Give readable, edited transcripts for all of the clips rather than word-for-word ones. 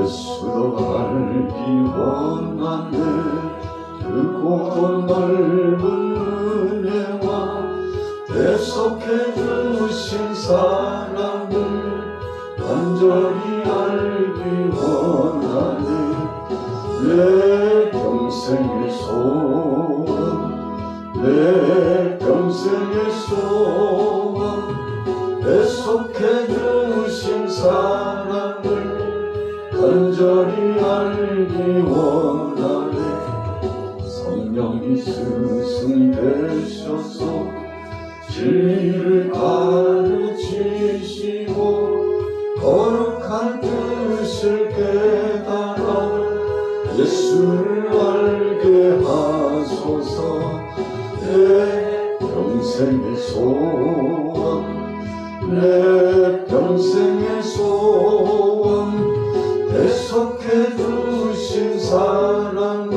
예수도 알기 원하네. 크고 넓은 은혜와 대속해 주신 사랑을 간절히 알기 원하네. 내 평생의 소원, 내 평생의 소원, 대속해 주신 사랑을 간절히 알기 원하네. 성령이 스승되셔서 진리를 가르치시고 거룩한 뜻을 깨달아 예수를 알게 하소서. 내 평생의 소원, 내 평생의 소원, 대속해 주신 사랑을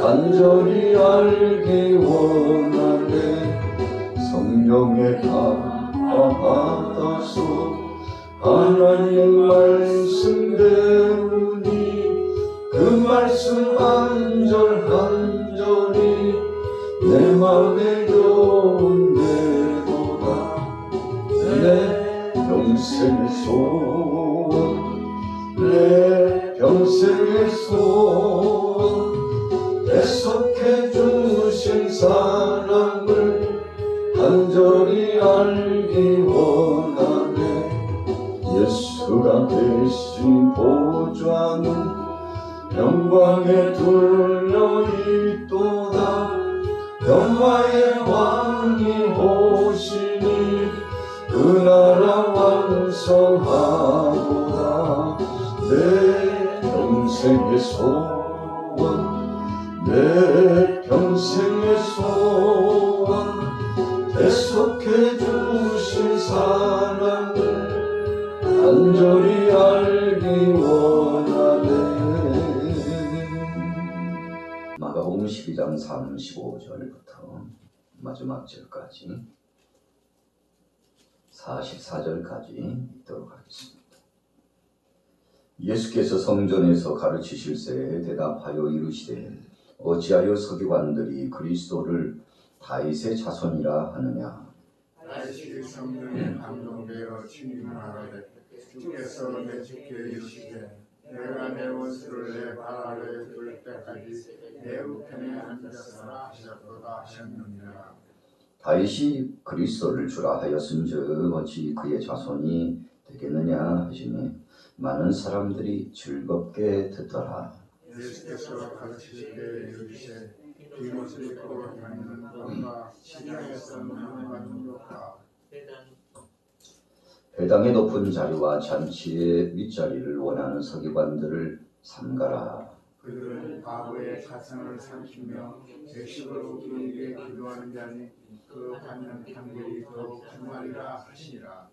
간절히 알기 원하네. 성령의 감화 받아서 하나님 말씀 배우니 그 말씀 한 절 한 절이 내 맘에 교훈되도다. 내 평생의 소원, 내 평생의 소원, 대속해 주신 사랑을 간절히 알기 원하네. 예수가 되신 보좌는 영광에 둘려 있도다. 영화의 왕이 오시니 그 나라 완성하도다. 내 평생의 소원, 내 평생의 소원, 대속해 주신 사랑을 간절히 알기 원하네. 마가복음 12장 35절부터 마지막 절까지 44절까지 읽도록 하겠습니다. 예수께서 성전에서 가르치실새 대답하여 이르시되 어찌하여 서기관들이 그리스도를 다윗의 자손이라 하느냐. 다윗이 성전에 감동되어 침임하되 주께서 내주께 이르시되 내가 내 원수를 내 발 아래에 둘 때까지 내 우편에 앉아서 하셨도다 하셨느니라. 다윗이 그리스도를 주라 하였은즉 어찌 그의 자손이 되겠느냐 하시니 많은 사람들이 즐겁게 듣더라. 예수께서 가르치실 때 이르시되 비못을 입고 다니는 것과 시장에서 나눠가는 것과 회당의 높은 자리와 잔치의 윗자리를 원하는 서기관들을 삼가라. 그들은 바보의 자상을 삼키며 백식으로 그에게 기도하는 자니 그 받는 판결이 더욱 주말이라 하시니라.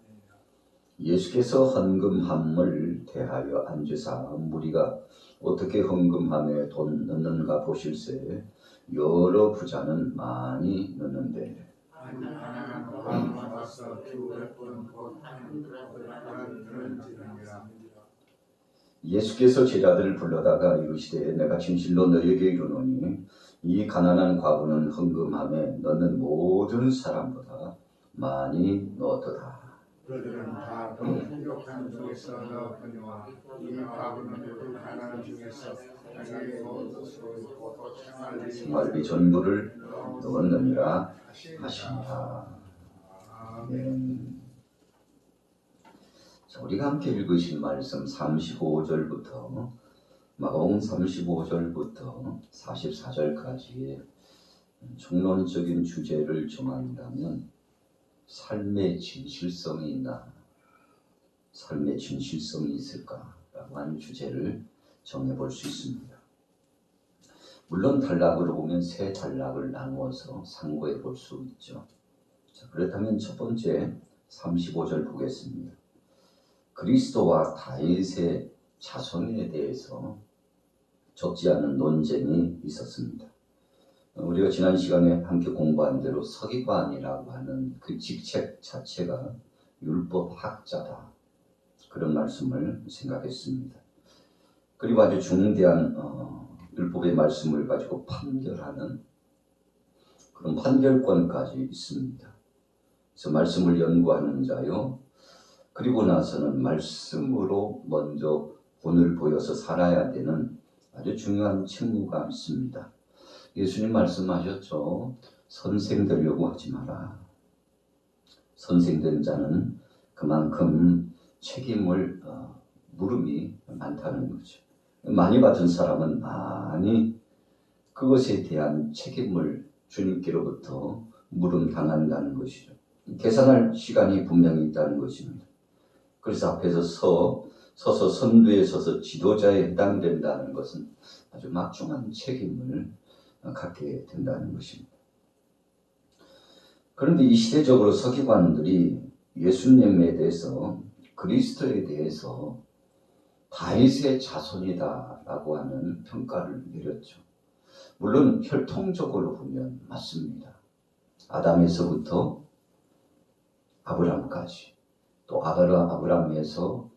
예수께서 헌금함을 대하여 앉으사 무리가 어떻게 헌금함에 돈 넣는가 보실세 여러 부자는 많이 넣는데 하나는 마음 받아서 두 백번 곧 하는 들은지느니라. 예수께서 제자들을 불러다가 이르시되 내가 진실로 너희에게 이르노니 이 가난한 과부는 헌금함에 넣는 모든 사람보다 많이 넣었도다. 그들은 다 더 풍족한 중에서 넣었거니와 이 과부는 그 가난한 중에서 자기의 모든 것으로 곧 생활비 전부를 넣었느니라 하시니라. 아멘. 자, 우리가 함께 읽으신 말씀 35절부터 마가복음 35절부터 44절까지의 총론적인 주제를 정한다면 삶의 진실성이 있나? 삶의 진실성이 있을까라고 하는 주제를 정해볼 수 있습니다. 물론 단락으로 보면 세 단락을 나누어서 상고해 볼 수 있죠. 자, 그렇다면 첫 번째 35절 보겠습니다. 그리스도와 다윗의 자손에 대해서 적지 않은 논쟁이 있었습니다. 우리가 지난 시간에 함께 공부한 대로 서기관이라고 하는 그 직책 자체가 율법학자다. 그런 말씀을 생각했습니다. 그리고 아주 중대한 율법의 말씀을 가지고 판결하는 그런 판결권까지 있습니다. 그래서 말씀을 연구하는 자요. 그리고 나서는 말씀으로 먼저 본을 보여서 살아야 되는 아주 중요한 책무가 있습니다. 예수님 말씀하셨죠. 선생 되려고 하지 마라. 선생된 자는 그만큼 책임을 물음이 많다는 거죠. 많이 받은 사람은 많이 그것에 대한 책임을 주님께로부터 물음당한다는 것이죠. 계산할 시간이 분명히 있다는 것입니다. 그래서 앞에서 서서 선두에 서서 지도자에 해당된다는 것은 아주 막중한 책임을 갖게 된다는 것입니다. 그런데 이 시대적으로 서기관들이 예수님에 대해서 그리스도에 대해서 다윗의 자손이다라고 하는 평가를 내렸죠. 물론 혈통적으로 보면 맞습니다. 아담에서부터 아브람까지, 또 아브람에서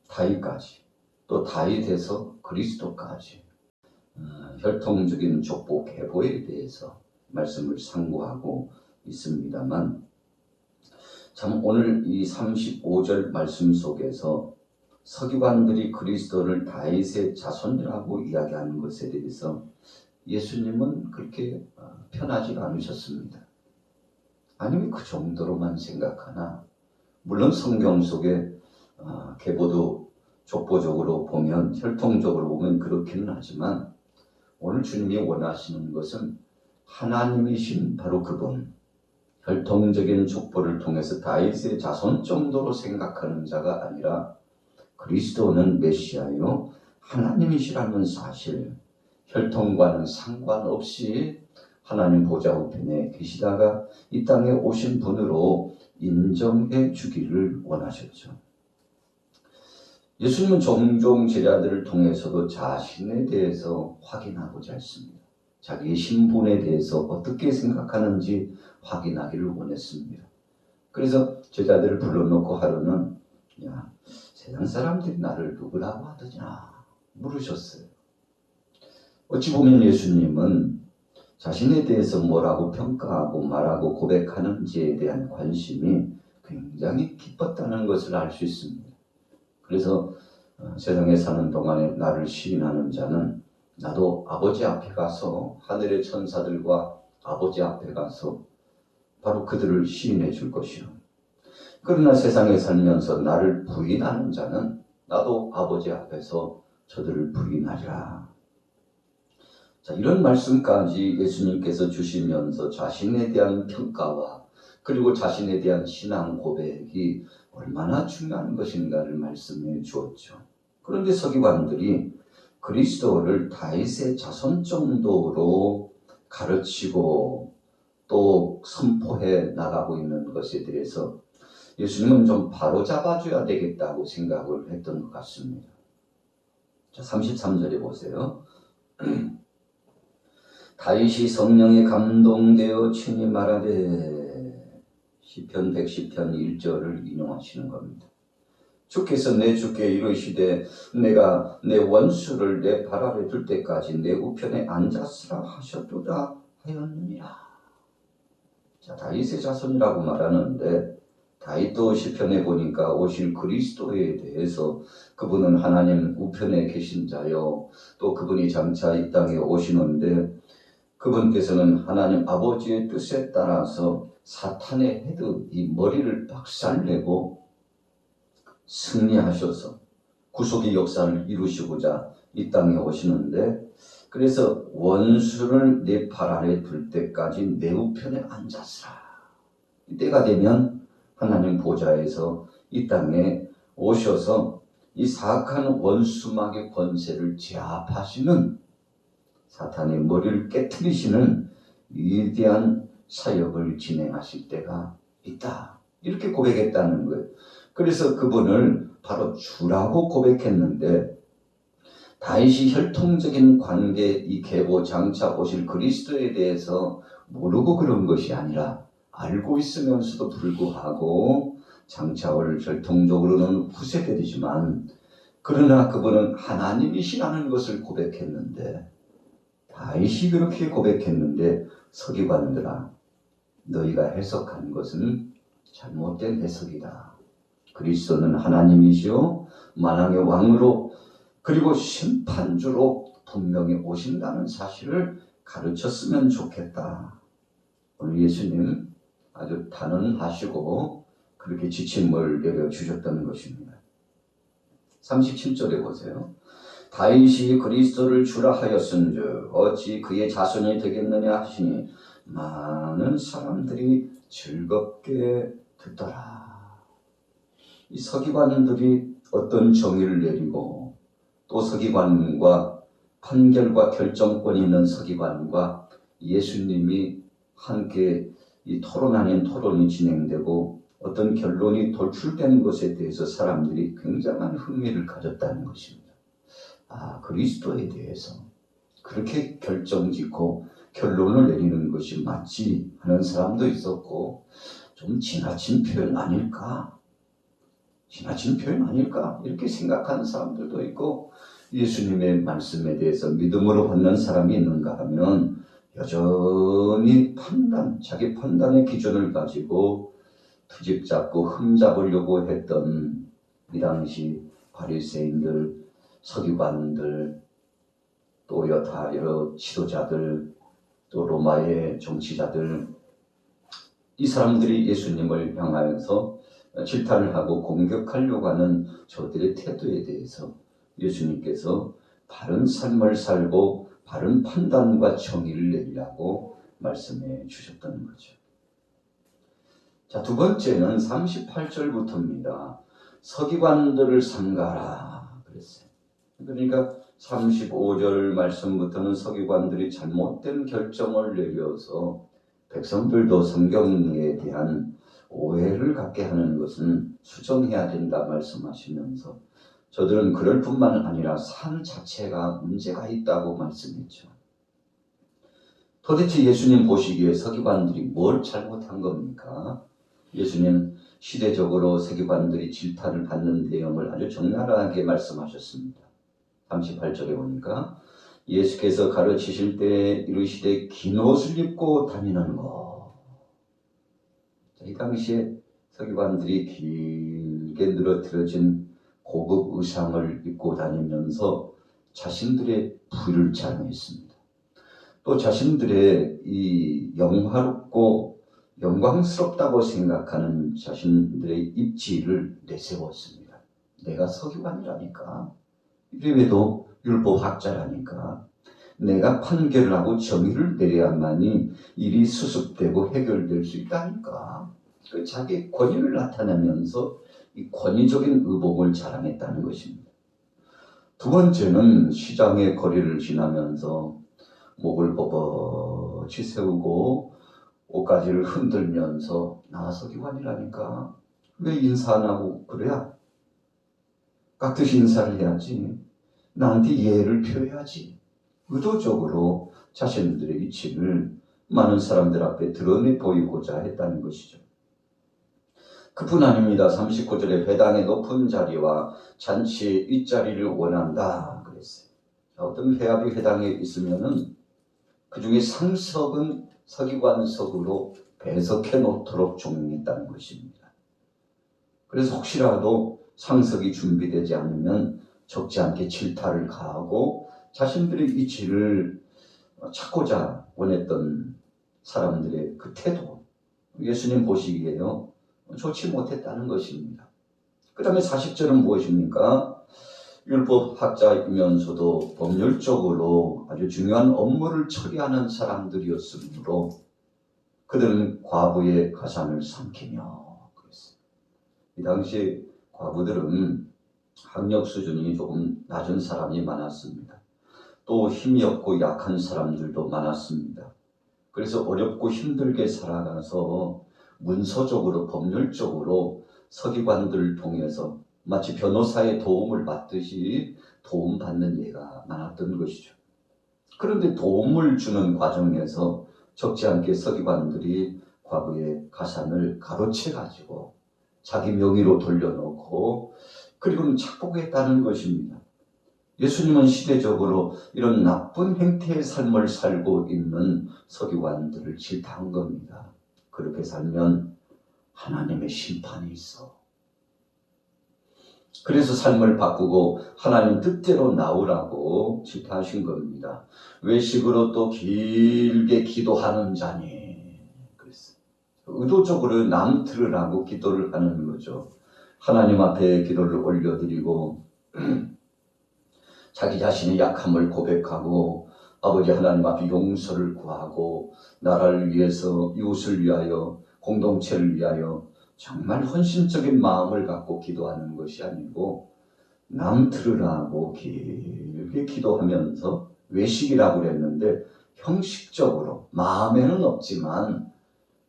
다윗까지, 또 다윗에서 그리스도까지 혈통적인 족보 계보에 대해서 말씀을 상고하고 있습니다만, 참 오늘 이 35절 말씀 속에서 서기관들이 그리스도를 다윗의 자손이라고 이야기하는 것에 대해서 예수님은 그렇게 편하지가 않으셨습니다. 아니면 그 정도로만 생각하나, 물론 성경 속에 계보도 족보적으로 보면, 혈통적으로 보면 그렇기는 하지만, 오늘 주님이 원하시는 것은 하나님이신 바로 그분, 혈통적인 족보를 통해서 다윗의 자손 정도로 생각하는 자가 아니라 그리스도는 메시아요 하나님이시라는 사실, 혈통과는 상관없이 하나님 보좌 우편에 계시다가 이 땅에 오신 분으로 인정해 주기를 원하셨죠. 예수님은 종종 제자들을 통해서도 자신에 대해서 확인하고자 했습니다. 자기의 신분에 대해서 어떻게 생각하는지 확인하기를 원했습니다. 그래서 제자들을 불러놓고 하루는 야, 세상 사람들이 나를 누구라고 하더냐 물으셨어요. 어찌 보면 예수님은 자신에 대해서 뭐라고 평가하고 말하고 고백하는지에 대한 관심이 굉장히 깊었다는 것을 알 수 있습니다. 그래서 세상에 사는 동안에 나를 시인하는 자는 나도 아버지 앞에 가서 하늘의 천사들과 아버지 앞에 가서 바로 그들을 시인해 줄 것이요. 그러나 세상에 살면서 나를 부인하는 자는 나도 아버지 앞에서 저들을 부인하리라. 자, 이런 말씀까지 예수님께서 주시면서 자신에 대한 평가와 그리고 자신에 대한 신앙 고백이 얼마나 중요한 것인가를 말씀해 주었죠. 그런데 서기관들이 그리스도를 다윗의 자손 정도로 가르치고 또 선포해 나가고 있는 것에 대해서 예수님은 좀 바로잡아줘야 되겠다고 생각을 했던 것 같습니다. 자, 33절에 보세요. 다윗이 성령에 감동되어 친히 말하되, 시편 110편 1절을 인용하시는 겁니다. 주께서 내 주께 이르시되 내가 내 원수를 내 발 아래 둘 때까지 내 우편에 앉았으라 하셨도다 하였느니라. 자, 다윗의 자손이라고 말하는데 다윗도 시편에 보니까 오실 그리스도에 대해서 그분은 하나님 우편에 계신 자요, 또 그분이 장차 이 땅에 오시는데 그분께서는 하나님 아버지의 뜻에 따라서 사탄의 헤드, 이 머리를 박살내고 승리하셔서 구속의 역사를 이루시고자 이 땅에 오시는데, 그래서 원수를 내 발 아래 둘 때까지 내 우편에 앉았으라. 이때가 되면 하나님 보좌에서 이 땅에 오셔서 이 사악한 원수막의 권세를 제압하시는, 사탄의 머리를 깨트리시는 위대한 사역을 진행하실 때가 있다. 이렇게 고백했다는 거예요. 그래서 그분을 바로 주라고 고백했는데, 다윗이 혈통적인 관계, 이 계보 장차 오실 그리스도에 대해서 모르고 그런 것이 아니라 알고 있으면서도 불구하고 장차 올 혈통적으로는 후세대이지만 그러나 그분은 하나님이시라는 것을 고백했는데, 다윗이 그렇게 고백했는데, 서기관들아, 너희가 해석한 것은 잘못된 해석이다. 그리스도는 하나님이시요 만왕의 왕으로 그리고 심판주로 분명히 오신다는 사실을 가르쳤으면 좋겠다. 오늘 예수님 아주 단언하시고 그렇게 지침을 내려주셨다는 것입니다. 37절에 보세요. 다윗이 그리스도를 주라 하였은즉 어찌 그의 자손이 되겠느냐 하시니 많은 사람들이 즐겁게 듣더라. 이 서기관들이 어떤 정의를 내리고 또 서기관과 판결과 결정권이 있는 서기관과 예수님이 함께 이 토론 아닌 토론이 진행되고 어떤 결론이 도출되는 것에 대해서 사람들이 굉장한 흥미를 가졌다는 것입니다. 그리스도에 대해서 그렇게 결정짓고 결론을 내리는 것이 맞지 하는 사람도 있었고, 좀 지나친 표현 아닐까? 지나친 표현 아닐까? 이렇게 생각하는 사람들도 있고, 예수님의 말씀에 대해서 믿음으로 받는 사람이 있는가 하면 여전히 자기 판단의 기준을 가지고 트집 잡고 흠 잡으려고 했던 이 당시 바리새인들, 서기관들, 또 여러 지도자들, 또 로마의 정치자들, 이 사람들이 예수님을 향하여서 질타를 하고 공격하려고 하는 저들의 태도에 대해서 예수님께서 바른 삶을 살고 바른 판단과 정의를 내리라고 말씀해 주셨다는 거죠. 자, 두 번째는 38절부터입니다. 서기관들을 삼가라 그랬어요. 그러니까 35절 말씀부터는 서기관들이 잘못된 결정을 내려서 백성들도 성경에 대한 오해를 갖게 하는 것은 수정해야 된다 말씀하시면서 저들은 그럴 뿐만 아니라 삶 자체가 문제가 있다고 말씀했죠. 도대체 예수님 보시기에 서기관들이 뭘 잘못한 겁니까? 예수님 시대적으로 서기관들이 질타를 받는 내용을 아주 적나라하게 말씀하셨습니다. 38절에 보니까 예수께서 가르치실 때 이르시되 긴 옷을 입고 다니는 것. 이 당시에 서기관들이 길게 늘어뜨려진 고급 의상을 입고 다니면서 자신들의 부를 자랑했습니다. 또 자신들의 이 영화롭고 영광스럽다고 생각하는 자신들의 입지를 내세웠습니다. 내가 서기관이라니까, 이래봬도 율법학자라니까, 내가 판결을 하고 정의를 내려야만이 일이 수습되고 해결될 수 있다니까. 자기 권위를 나타내면서 이 권위적인 의복을 자랑했다는 것입니다. 두 번째는 시장의 거리를 지나면서 목을 뻣뻣이 세우고 옷가지를 흔들면서 나 서기관이라니까 왜 인사 안 하고 그래야? 깍듯이 인사를 해야지. 나한테 예의를 표해야지. 의도적으로 자신들의 위치를 많은 사람들 앞에 드러내 보이고자 했다는 것이죠. 그뿐 아닙니다. 39절에 회당의 높은 자리와 잔치의 윗자리를 원한다 그랬어요. 어떤 회합이 회당에 있으면은 그 중에 상석은 서기관석으로 배석해 놓도록 종용했다는 것입니다. 그래서 혹시라도 상석이 준비되지 않으면 적지 않게 질타를 가하고 자신들의 위치를 찾고자 원했던 사람들의 그 태도, 예수님 보시기에요 좋지 못했다는 것입니다. 그 다음에 40절은 무엇입니까? 율법학자이면서도 법률적으로 아주 중요한 업무를 처리하는 사람들이었으므로 그들은 과부의 가산을 삼키며 그랬어요. 이 당시 과부들은 학력 수준이 조금 낮은 사람이 많았습니다. 또 힘이 없고 약한 사람들도 많았습니다. 그래서 어렵고 힘들게 살아가서 문서적으로 법률적으로 서기관들을 통해서 마치 변호사의 도움을 받듯이 도움받는 예가 많았던 것이죠. 그런데 도움을 주는 과정에서 적지 않게 서기관들이 과거의 가산을 가로채 가지고 자기 명의로 돌려놓고 그리고는 착복했다는 것입니다. 예수님은 시대적으로 이런 나쁜 행태의 삶을 살고 있는 서기관들을 질타한 겁니다. 그렇게 살면 하나님의 심판이 있어. 그래서 삶을 바꾸고 하나님 뜻대로 나오라고 질타하신 겁니다. 외식으로 또 길게 기도하는 자니. 그랬어요. 의도적으로 남 들으라고 기도를 하는 거죠. 하나님 앞에 기도를 올려드리고 자기 자신의 약함을 고백하고 아버지 하나님 앞에 용서를 구하고 나라를 위해서, 이웃을 위하여, 공동체를 위하여 정말 헌신적인 마음을 갖고 기도하는 것이 아니고 남 들으라고 길게 기도하면서 외식이라고 그랬는데 형식적으로 마음에는 없지만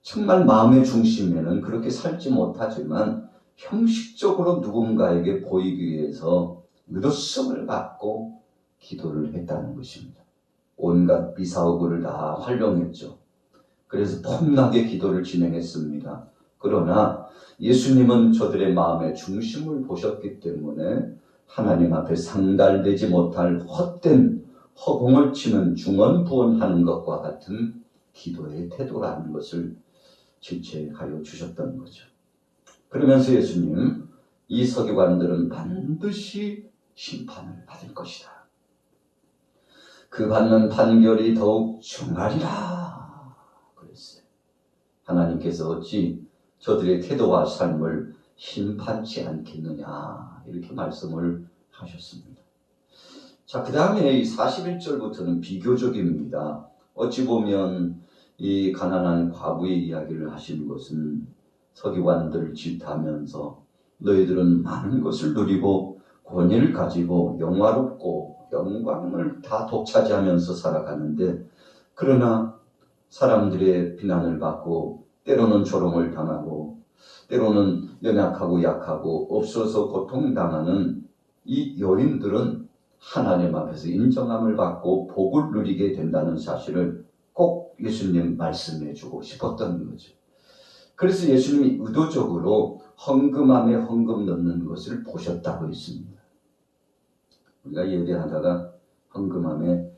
정말 마음의 중심에는 그렇게 살지 못하지만 형식적으로 누군가에게 보이기 위해서 의도성을 갖고 기도를 했다는 것입니다. 온갖 미사오구를 다 활용했죠. 그래서 폼나게 기도를 진행했습니다. 그러나 예수님은 저들의 마음의 중심을 보셨기 때문에 하나님 앞에 상달되지 못할 헛된 허공을 치는 중언부언하는 것과 같은 기도의 태도라는 것을 질책하여 주셨던 거죠. 그러면서 예수님, 이 서기관들은 반드시 심판을 받을 것이다. 그 받는 판결이 더욱 중하리라 그랬어요. 하나님께서 어찌 저들의 태도와 삶을 심판치 않겠느냐 이렇게 말씀을 하셨습니다. 자, 그 다음에 이 41절부터는 비교적입니다. 어찌 보면 이 가난한 과부의 이야기를 하시는 것은 서기관들을 질타하면서 너희들은 많은 것을 누리고 권위를 가지고 영화롭고 영광을 다 독차지하면서 살아가는데 그러나 사람들의 비난을 받고 때로는 조롱을 당하고 때로는 연약하고 약하고 없어서 고통당하는 이 여인들은 하나님 앞에서 인정함을 받고 복을 누리게 된다는 사실을 꼭 예수님 말씀해 주고 싶었던 거죠. 그래서 예수님이 의도적으로 헌금함에 헌금 넣는 것을 보셨다고 했습니다. 우리가 예배하다가 헌금함에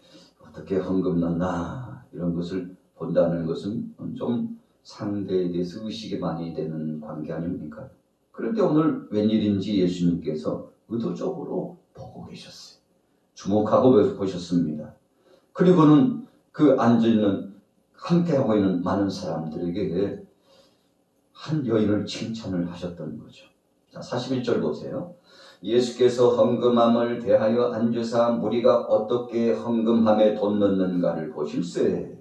어떻게 헌금 넣나 이런 것을 본다는 것은 좀 상대에 대해서 의식이 많이 되는 관계 아닙니까? 그런데 오늘 웬일인지 예수님께서 의도적으로 보고 계셨어요. 주목하고 보셨습니다. 그리고는 그 앉아있는 함께하고 있는 많은 사람들에게 한 여인을 칭찬을 하셨던 거죠. 자, 41절 보세요. 예수께서 헌금함을 대하여 앉으사 무리가 어떻게 헌금함에 돈 넣는가를 보실세.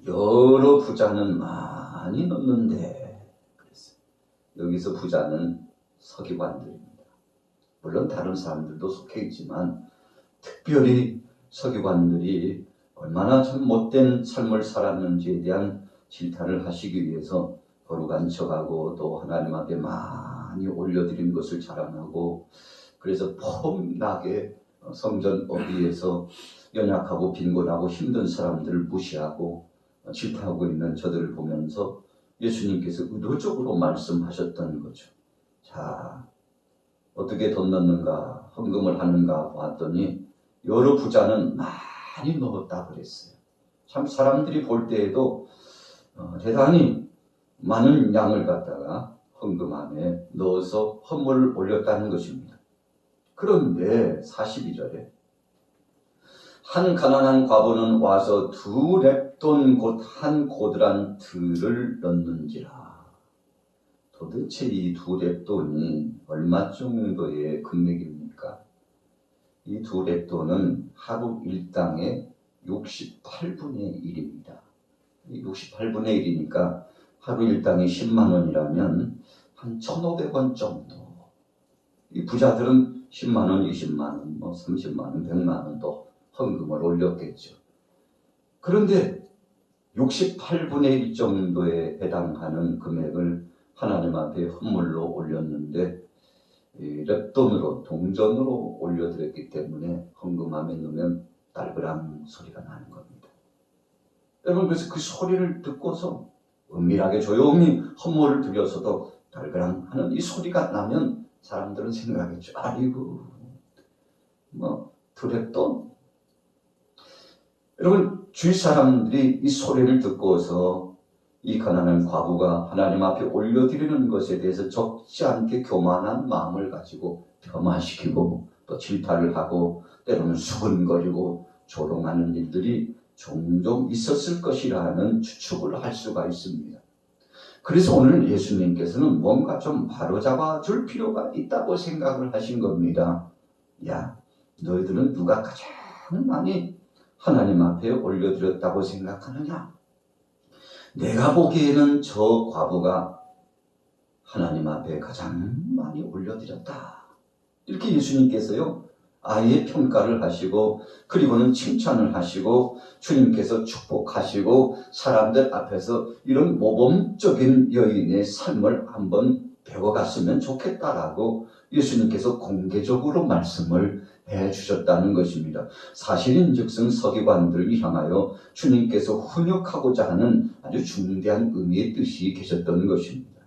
여러 부자는 많이 넣는데 그랬어요. 여기서 부자는 서기관들입니다. 물론 다른 사람들도 속해 있지만 특별히 서기관들이 얼마나 참 못된 삶을 살았는지에 대한 질타를 하시기 위해서 거룩한 척하고 또 하나님 앞에 많이 올려드린 것을 자랑하고 그래서 폼나게 성전 어귀에서 연약하고 빈곤하고 힘든 사람들을 무시하고 질타하고 있는 저들을 보면서 예수님께서 의도적으로 말씀하셨던 거죠. 자, 어떻게 돈 넣는가 헌금을 하는가 봤더니 여러 부자는 많이 넣었다 그랬어요. 참 사람들이 볼 때에도 대단히 많은 양을 갖다가 헌금함에 넣어서 헌물을 올렸다는 것입니다. 그런데 42절에 한 가난한 과부는 와서 2렙돈 곧 한 고드란 들을 넣는지라. 도대체 이 2렙돈이 얼마 정도의 금액입니까? 이 2렙돈은 하루 일당의 68분의 1입니다. 68분의 1이니까 하루 일당이 10만 원이라면 한 1,500원 정도. 이 부자들은 10만 원, 20만 원, 30만 원, 100만 원도 헌금을 올렸겠죠. 그런데 68분의 1 정도에 해당하는 금액을 하나님 앞에 헌물로 올렸는데 렙돈으로 동전으로 올려드렸기 때문에 헌금함에 넣으면 딸그랑 소리가 나는 겁니다. 여러분 그래서 그 소리를 듣고서 은밀하게 조용히 헌물을 드려서도 딸그랑 하는 이 소리가 나면 사람들은 생각했죠. 아이고, 뭐 두렵돈. 여러분, 주위 사람들이 이 소리를 듣고서 이 가난한 과부가 하나님 앞에 올려드리는 것에 대해서 적지 않게 교만한 마음을 가지고 폄하시키고 또 질타를 하고 때로는 수근거리고 조롱하는 일들이 종종 있었을 것이라는 추측을 할 수가 있습니다. 그래서 오늘 예수님께서는 뭔가 좀 바로잡아 줄 필요가 있다고 생각을 하신 겁니다. 야, 너희들은 누가 가장 많이 하나님 앞에 올려드렸다고 생각하느냐? 내가 보기에는 저 과부가 하나님 앞에 가장 많이 올려드렸다. 이렇게 예수님께서요, 아예 평가를 하시고 그리고는 칭찬을 하시고 주님께서 축복하시고 사람들 앞에서 이런 모범적인 여인의 삶을 한번 배워갔으면 좋겠다라고 예수님께서 공개적으로 말씀을 해주셨다는 것입니다. 사실인즉슨 서기관들을 향하여 주님께서 훈육하고자 하는 아주 중대한 의미의 뜻이 계셨던 것입니다.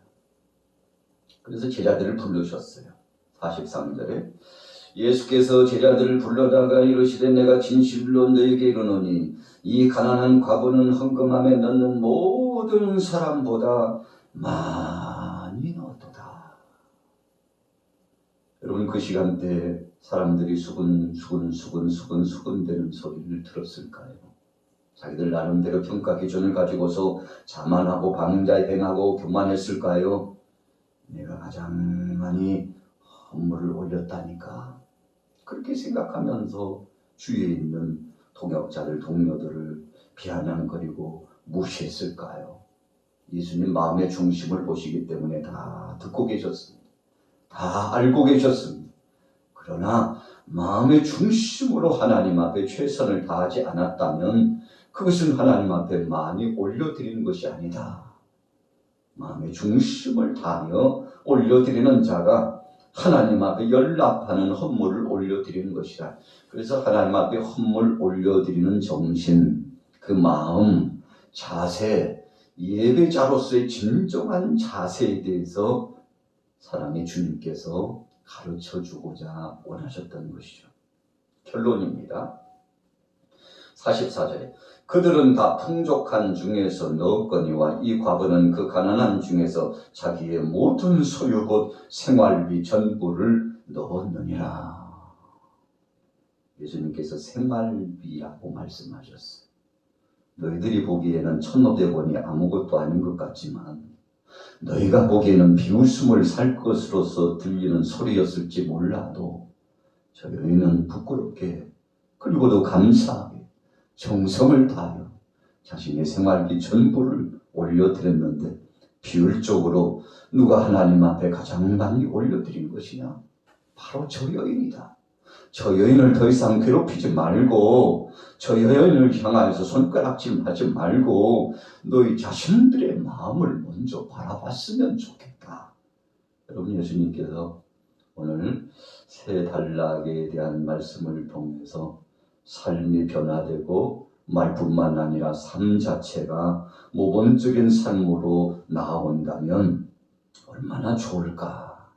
그래서 제자들을 부르셨어요. 43절에 예수께서 제자들을 불러다가 이르시되 내가 진실로 너에게 이르노니 이 가난한 과부는 헌금함에 넣는 모든 사람보다 많이 넣었도다. 여러분, 그 시간대에 사람들이 수근수근되는 소리를 들었을까요? 자기들 나름대로 평가 기준을 가지고서 자만하고 방자행하고 교만했을까요? 내가 가장 많이 헌물을 올렸다니까. 그렇게 생각하면서 주위에 있는 동역자들, 동료들을 비아냥거리고 무시했을까요? 예수님 마음의 중심을 보시기 때문에 다 듣고 계셨습니다. 다 알고 계셨습니다. 그러나 마음의 중심으로 하나님 앞에 최선을 다하지 않았다면 그것은 하나님 앞에 많이 올려드리는 것이 아니다. 마음의 중심을 다하여 올려드리는 자가 하나님 앞에 연락하는 헌물을 올려드리는 것이다. 그래서 하나님 앞에 헌물 올려드리는 정신, 그 마음, 자세, 예배자로서의 진정한 자세에 대해서 사랑의 주님께서 가르쳐주고자 원하셨던 것이죠. 결론입니다. 44절에 그들은 다 풍족한 중에서 넣었거니와 이 과부는 그 가난한 중에서 자기의 모든 소유 곧 생활비 전부를 넣었느니라. 예수님께서 생활비라고 말씀하셨어요. 너희들이 보기에는 1,500원이 아무것도 아닌 것 같지만 너희가 보기에는 비웃음을 살 것으로서 들리는 소리였을지 몰라도 저 여인은 부끄럽게 그리고도 감사하게 정성을 다하여 자신의 생활비 전부를 올려드렸는데 비율적으로 누가 하나님 앞에 가장 많이 올려드린 것이냐? 바로 저 여인이다. 저 여인을 더 이상 괴롭히지 말고 저 여인을 향하여서 손가락질 하지 말고 너희 자신들의 마음을 먼저 바라봤으면 좋겠다. 여러분, 예수님께서 오늘 세 단락에 대한 말씀을 통해서 삶이 변화되고 말뿐만 아니라 삶 자체가 모범적인 삶으로 나아온다면 얼마나 좋을까,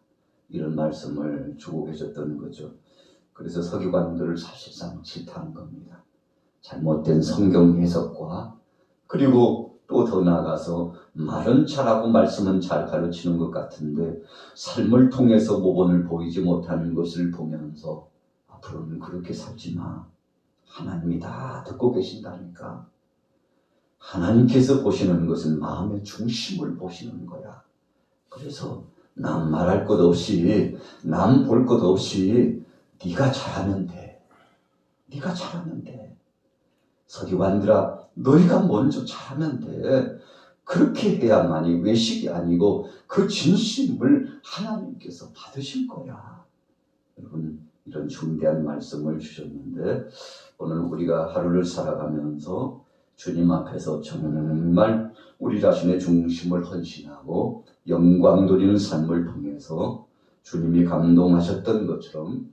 이런 말씀을 주고 계셨던 거죠. 그래서 서기관들을 사실상 질타한 겁니다. 잘못된 성경 해석과 그리고 또 더 나아가서 말은 잘하고 말씀은 잘 가르치는 것 같은데 삶을 통해서 모범을 보이지 못하는 것을 보면서 앞으로는 그렇게 살지 마. 하나님이 다 듣고 계신다니까. 하나님께서 보시는 것은 마음의 중심을 보시는 거야. 그래서 남 말할 것 없이 남 볼 것 없이 네가 잘하면 돼. 네가 잘하면 돼. 서기관들아, 너희가 먼저 잘하면 돼. 그렇게 해야만이 외식이 아니고 그 진심을 하나님께서 받으실 거야. 여러분, 이런 중대한 말씀을 주셨는데 오늘 우리가 하루를 살아가면서 주님 앞에서 정말 우리 자신의 중심을 헌신하고 영광 돌리는 삶을 통해서 주님이 감동하셨던 것처럼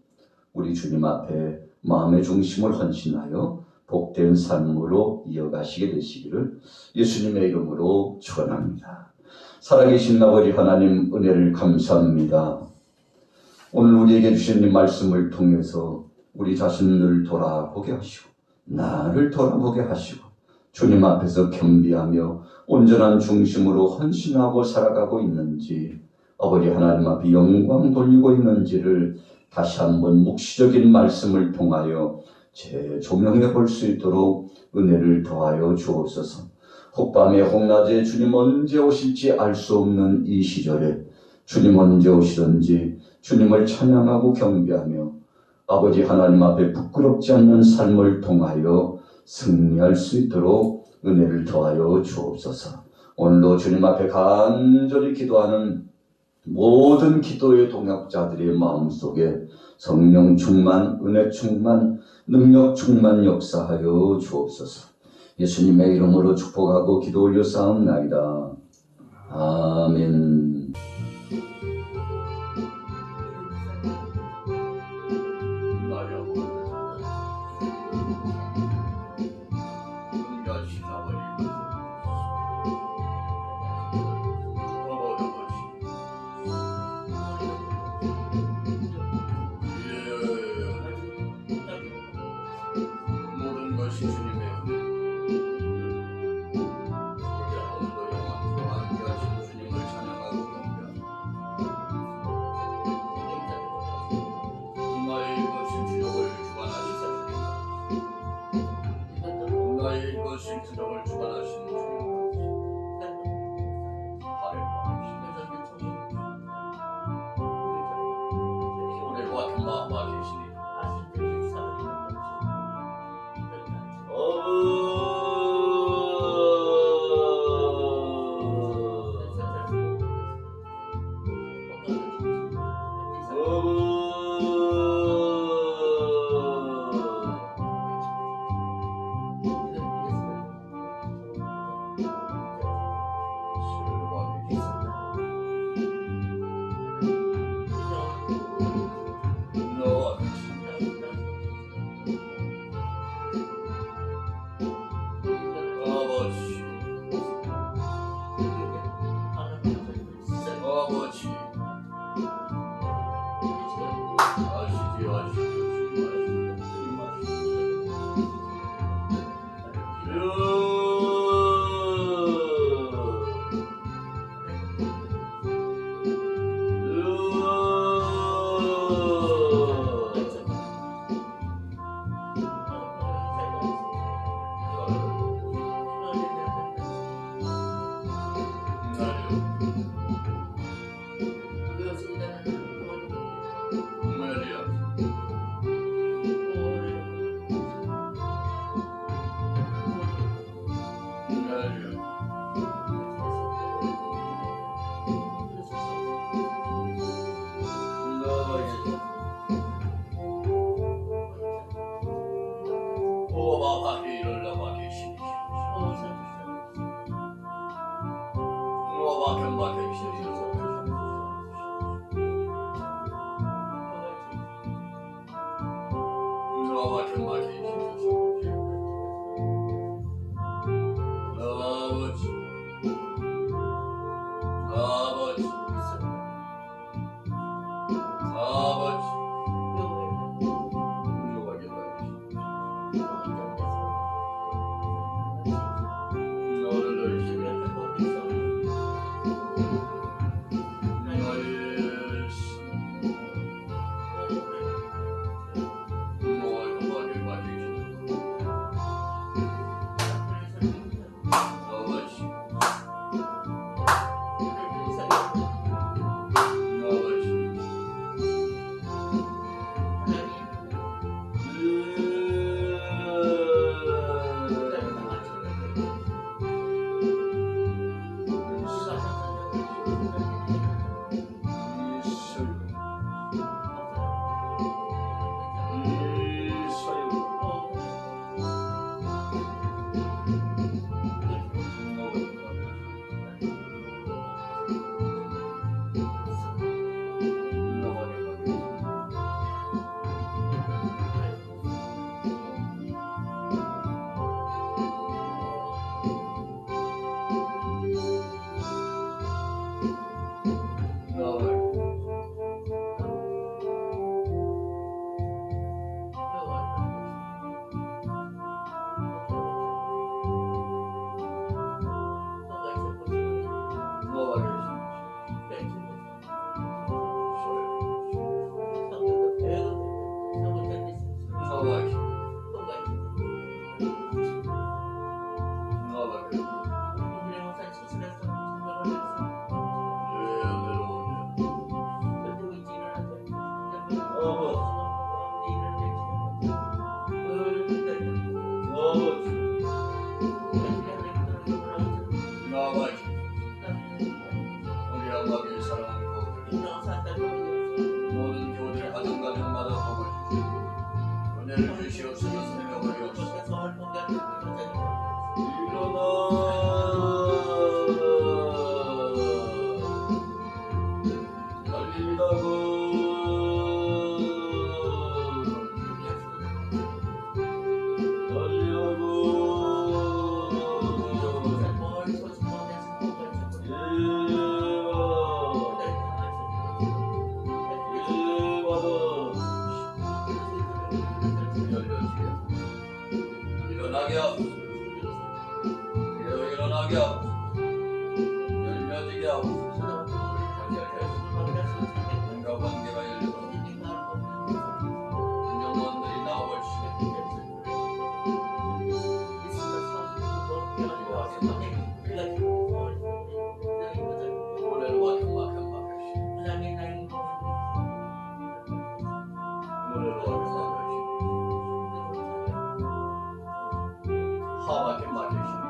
우리 주님 앞에 마음의 중심을 헌신하여 복된 삶으로 이어가시게 되시기를 예수님의 이름으로 축원합니다. 살아계신 아버지 하나님, 은혜를 감사합니다. 오늘 우리에게 주신 이 말씀을 통해서 우리 자신을 돌아보게 하시고 나를 돌아보게 하시고 주님 앞에서 겸비하며 온전한 중심으로 헌신하고 살아가고 있는지, 아버지 하나님 앞에 영광 돌리고 있는지를 다시 한번 묵시적인 말씀을 통하여 재조명해 볼 수 있도록 은혜를 더하여 주옵소서. 혹밤에 혹낮에 주님 언제 오실지 알 수 없는 이 시절에 주님 언제 오시든지 주님을 찬양하고 경배하며 아버지 하나님 앞에 부끄럽지 않는 삶을 통하여 승리할 수 있도록 은혜를 더하여 주옵소서. 오늘도 주님 앞에 간절히 기도하는 모든 기도의 동역자들의 마음속에 성령 충만, 은혜 충만, 능력 충만 역사하여 주옵소서. 예수님의 이름으로 축복하고 기도 올려 싸움나이다. 아멘. 모든 것이 주님의 은혜. 오늘도 영원토록 함께하신 주님을 찬양하고 경배합니다. 나의 것인 주력을 주관하시사 주님, 나의 것인 주력을 주관하신 주님, 우리와 같은 마음과 계시니 일어나게 하옵소서. 열려지게 하옵소서. 뭔가 관계가 열려 영혼들이 나올시게 노래로 하와게 맡으시옵소서.